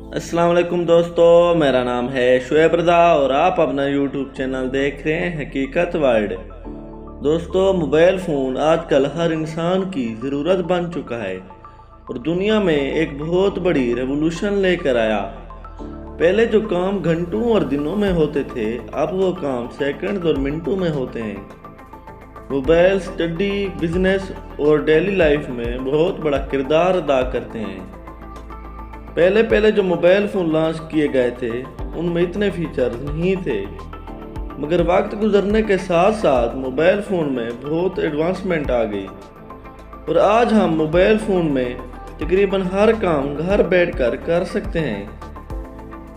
अस्सलाम वालेकुम दोस्तों, मेरा नाम है शुएब रज़ा और आप अपना यूट्यूब चैनल देख रहे हैं हकीकत वर्ल्ड। दोस्तों, मोबाइल फ़ोन आजकल हर इंसान की ज़रूरत बन चुका है और दुनिया में एक बहुत बड़ी रेवोल्यूशन लेकर आया। पहले जो काम घंटों और दिनों में होते थे, अब वो काम सेकंड और मिनटों में होते हैं। मोबाइल स्टडी, बिजनेस और डेली लाइफ में बहुत बड़ा किरदार अदा करते हैं। पहले पहले जो मोबाइल फ़ोन लॉन्च किए गए थे उनमें इतने फीचर्स नहीं थे, मगर वक्त गुजरने के साथ साथ मोबाइल फ़ोन में बहुत एडवांसमेंट आ गई और आज हम मोबाइल फ़ोन में तकरीबन हर काम घर बैठकर कर सकते हैं।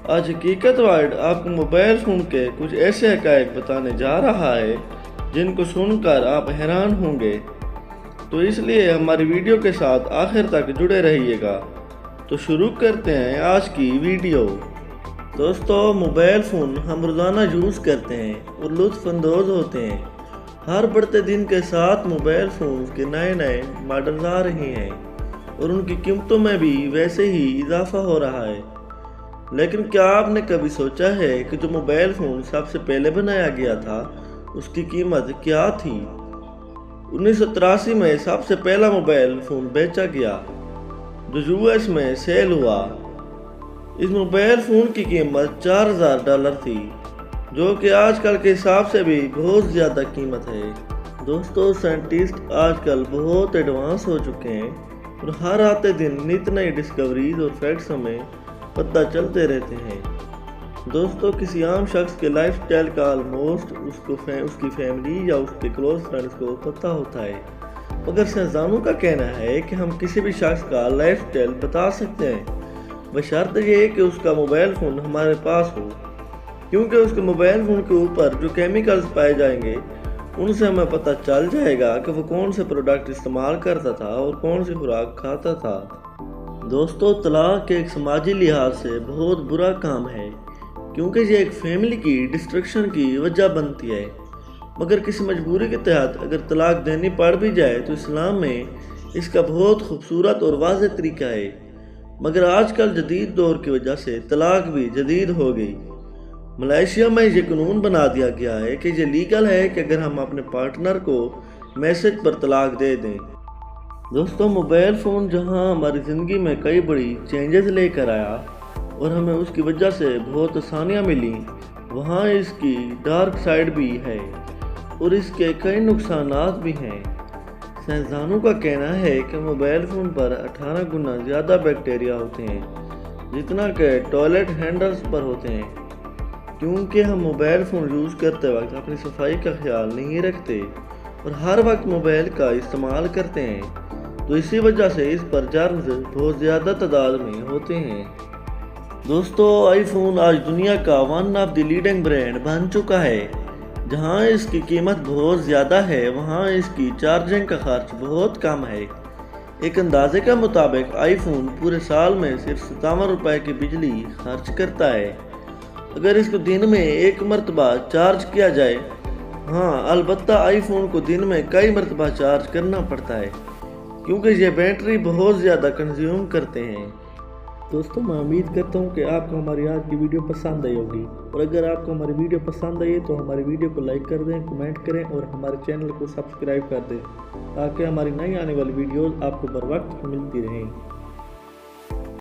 आज हकीकत वर्ल्ड आपको मोबाइल फ़ोन के कुछ ऐसे हक़ाइक़ बताने जा रहा है जिनको सुनकर आप हैरान होंगे, तो इसलिए हमारी वीडियो के साथ आखिर तक जुड़े रहिएगा। तो शुरू करते हैं आज की वीडियो। दोस्तों, मोबाइल फ़ोन हम रोज़ाना यूज़ करते हैं और लुत्फ़अंदोज़ होते हैं। हर बढ़ते दिन के साथ मोबाइल फ़ोन के नए नए मॉडल आ रहे हैं और उनकी कीमतों में भी वैसे ही इजाफा हो रहा है। लेकिन क्या आपने कभी सोचा है कि जो मोबाइल फ़ोन सबसे पहले बनाया गया था उसकी कीमत क्या थी? 1983 में सबसे पहला मोबाइल फ़ोन बेचा गया जो यूएस में सेल हुआ। इस मोबाइल फ़ोन की कीमत $4000 थी, जो कि आजकल के हिसाब से भी बहुत ज़्यादा कीमत है। दोस्तों, साइंटिस्ट आजकल बहुत एडवांस हो चुके हैं और हर आते दिन नित नई डिस्कवरीज और फैक्ट्स हमें पता चलते रहते हैं। दोस्तों, किसी आम शख्स के लाइफस्टाइल का ऑलमोस्ट उसकी फैमिली या उसके क्लोज फ्रेंड्स को पता होता है, मगर साइंसदानों का कहना है कि हम किसी भी शख्स का लाइफस्टाइल बता सकते हैं, बशर्ते ये कि उसका मोबाइल फ़ोन हमारे पास हो, क्योंकि उसके मोबाइल फ़ोन के ऊपर जो केमिकल्स पाए जाएंगे उनसे हमें पता चल जाएगा कि वो कौन से प्रोडक्ट इस्तेमाल करता था और कौन सी खुराक खाता था। दोस्तों, तलाक एक समाजी लिहाज से बहुत बुरा काम है, क्योंकि ये एक फैमिली की डिस्ट्रक्शन की वजह बनती है। मगर किसी मजबूरी के तहत अगर तलाक देनी पड़ भी जाए तो इस्लाम में इसका बहुत खूबसूरत और वाज़ेह तरीका है। मगर आजकल जदीद दौर की वजह से तलाक भी जदीद हो गई। मलेशिया में ये कानून बना दिया गया है कि ये लीगल है कि अगर हम अपने पार्टनर को मैसेज पर तलाक दे दें। दोस्तों, मोबाइल फ़ोन जहां हमारी ज़िंदगी में कई बड़ी चेंजेस लेकर आया और हमें उसकी वजह से बहुत आसानियाँ मिली, वहाँ इसकी डार्क साइड भी है और इसके कई नुकसानात भी हैं। साइंसदानों का कहना है कि मोबाइल फ़ोन पर 18 गुना ज़्यादा बैक्टीरिया होते हैं जितना कि टॉयलेट हैंडल्स पर होते हैं, क्योंकि हम मोबाइल फ़ोन यूज़ करते वक्त अपनी सफाई का ख्याल नहीं रखते और हर वक्त मोबाइल का इस्तेमाल करते हैं, तो इसी वजह से इस पर जर्म्स बहुत ज़्यादा तादाद में होते हैं। दोस्तों, आईफोन आज दुनिया का one of the leading brand बन चुका है। जहां इसकी कीमत बहुत ज़्यादा है, वहां इसकी चार्जिंग का खर्च बहुत कम है। एक अंदाजे के मुताबिक आईफोन पूरे साल में सिर्फ ₹57 की बिजली खर्च करता है। अगर इसको दिन में एक मरतबा चार्ज किया जाए, हाँ अलबत्ता आईफोन को दिन में कई मरतबा चार्ज करना पड़ता है, क्योंकि ये बैटरी बहुत ज़्यादा कंज्यूम करते हैं। दोस्तों, मैं उम्मीद करता हूँ कि आपको हमारी आज की वीडियो पसंद आई होगी, और अगर आपको हमारी वीडियो पसंद आई है तो हमारी वीडियो को लाइक कर दें, कमेंट करें और हमारे चैनल को सब्सक्राइब कर दें, ताकि हमारी नई आने वाली वीडियोस आपको बर वक्त मिलती रहें।